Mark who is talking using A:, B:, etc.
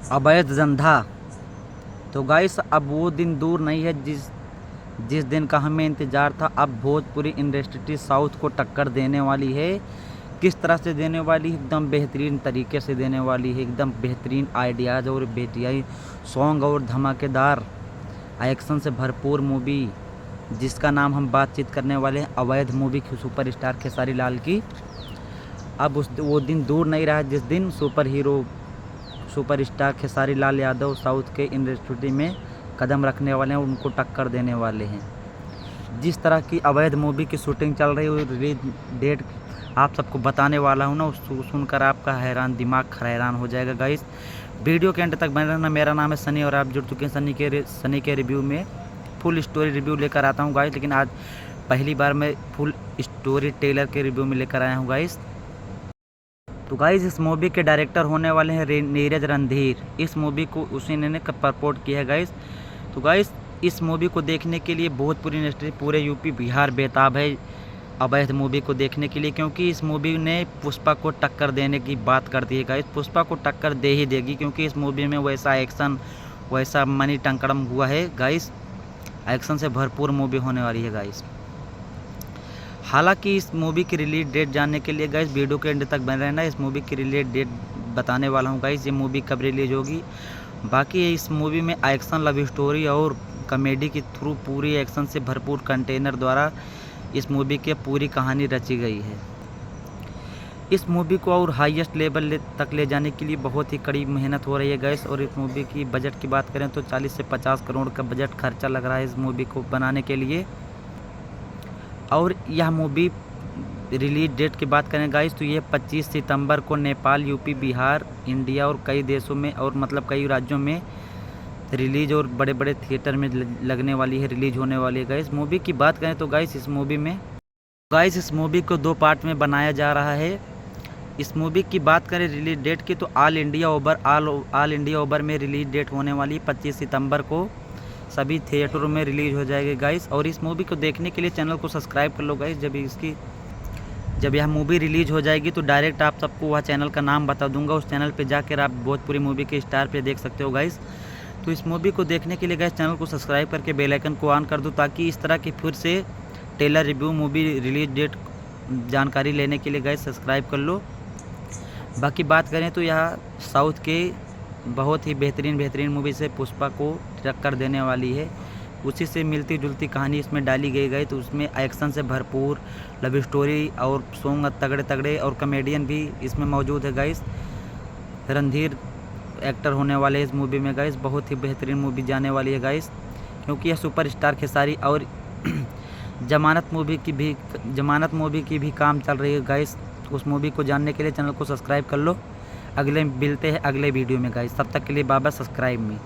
A: अवैध धंधा। तो गाइस अब वो दिन दूर नहीं है जिस जिस दिन का हमें इंतज़ार था। अब भोजपुरी इंडस्ट्री साउथ को टक्कर देने वाली है। किस तरह से देने वाली है? एकदम बेहतरीन तरीके से देने वाली है। एकदम बेहतरीन आइडियाज़ और बेहतरीन सॉन्ग और धमाकेदार एक्शन से भरपूर मूवी, जिसका नाम हम बातचीत करने वाले हैं अवैध मूवी की सुपरस्टार खेसारी लाल की। अब वो दिन दूर नहीं रहा जिस दिन सुपरस्टार खेसारी लाल यादव साउथ के इंडस्ट्री में कदम रखने वाले हैं, उनको टक्कर देने वाले हैं। जिस तरह की अवैध मूवी की शूटिंग चल रही है, रिलीज डेट आप सबको बताने वाला हूँ ना, उसको सुनकर आपका दिमाग हैरान हो जाएगा गाइस। वीडियो के एंड तक बने रहना। मेरा नाम है सनी और आप जुड़ चुके हैं सनी के रिव्यू में। फुल स्टोरी रिव्यू लेकर आता हूँ गाइस, लेकिन आज पहली बार मैं फुल स्टोरी टेलर के रिव्यू में लेकर आया हूँ गाइस। तो गाइस इस मूवी के डायरेक्टर होने वाले हैं नीरज रणधीर। इस मूवी को उसी ने परपोर्ट किया है गाइस। तो गाइस इस मूवी को देखने के लिए भोजपुरी इंडस्ट्री पूरे यूपी बिहार बेताब है अवैध मूवी को देखने के लिए, क्योंकि इस मूवी ने पुष्पा को टक्कर देने की बात करती है गाइस। पुष्पा को टक्कर दे ही देगी, क्योंकि इस मूवी में वैसा एक्शन, वैसा मनी टंकड़म हुआ है गाइस। एक्शन से भरपूर मूवी होने वाली है गाइस। हालांकि इस मूवी की रिलीज डेट जानने के लिए गाइस वीडियो के एंड तक बने रहना। इस मूवी की रिलीज डेट बताने वाला हूँ गाइस, ये मूवी कब रिलीज होगी। बाकी इस मूवी में एक्शन, लव स्टोरी और कॉमेडी के थ्रू पूरी एक्शन से भरपूर कंटेनर द्वारा इस मूवी की पूरी कहानी रची गई है। इस मूवी को और हाईएस्ट लेवल तक ले जाने के लिए बहुत ही कड़ी मेहनत हो रही है गाइस। और इस मूवी की बजट की बात करें तो 40 से 50 करोड़ का बजट खर्चा लग रहा है इस मूवी को बनाने के लिए। और यह मूवी रिलीज डेट की बात करें गाइस तो ये 25 सितंबर को नेपाल, यूपी, बिहार, इंडिया और कई देशों में और मतलब कई राज्यों में रिलीज और बड़े बड़े थिएटर में लगने वाली है, रिलीज होने वाली है गाइस। मूवी की बात करें तो गाइस इस मूवी को 2 पार्ट में बनाया जा रहा है। इस मूवी की बात करें रिलीज डेट की तो ऑल इंडिया ओवर में रिलीज डेट होने वाली 25 सितंबर को सभी थिएटरों में रिलीज हो जाएगी गाइस। और इस मूवी को देखने के लिए चैनल को सब्सक्राइब कर लो गाइस। जब यह मूवी रिलीज हो जाएगी तो डायरेक्ट आप सबको वह चैनल का नाम बता दूंगा। उस चैनल पे जाकर आप भोजपुरी मूवी के स्टार पे देख सकते हो गाइस। तो इस मूवी को देखने के लिए गाइस चैनल को सब्सक्राइब करके बेल आइकन को ऑन कर दो, ताकि इस तरह की फिर से trailer review movie release date जानकारी लेने के लिए गाइस सब्सक्राइब कर लो। बाकी बात करें तो यह साउथ के बहुत ही बेहतरीन मूवी से पुष्पा को टक्कर देने वाली है। उसी से मिलती जुलती कहानी इसमें डाली गई तो उसमें एक्शन से भरपूर लव स्टोरी और सॉन्ग तगड़े तगड़े और कॉमेडियन भी इसमें मौजूद है गाइस। रणधीर एक्टर होने वाले इस मूवी में गाइस। बहुत ही बेहतरीन मूवी जाने वाली है गाइस, क्योंकि यह सुपरस्टार खेसारी और जमानत मूवी की भी काम चल रही है गाइस। उस मूवी को जानने के लिए चैनल को सब्सक्राइब कर लो। मिलते हैं अगले वीडियो में गाइस। तब तक के लिए बाबा सब्सक्राइब में।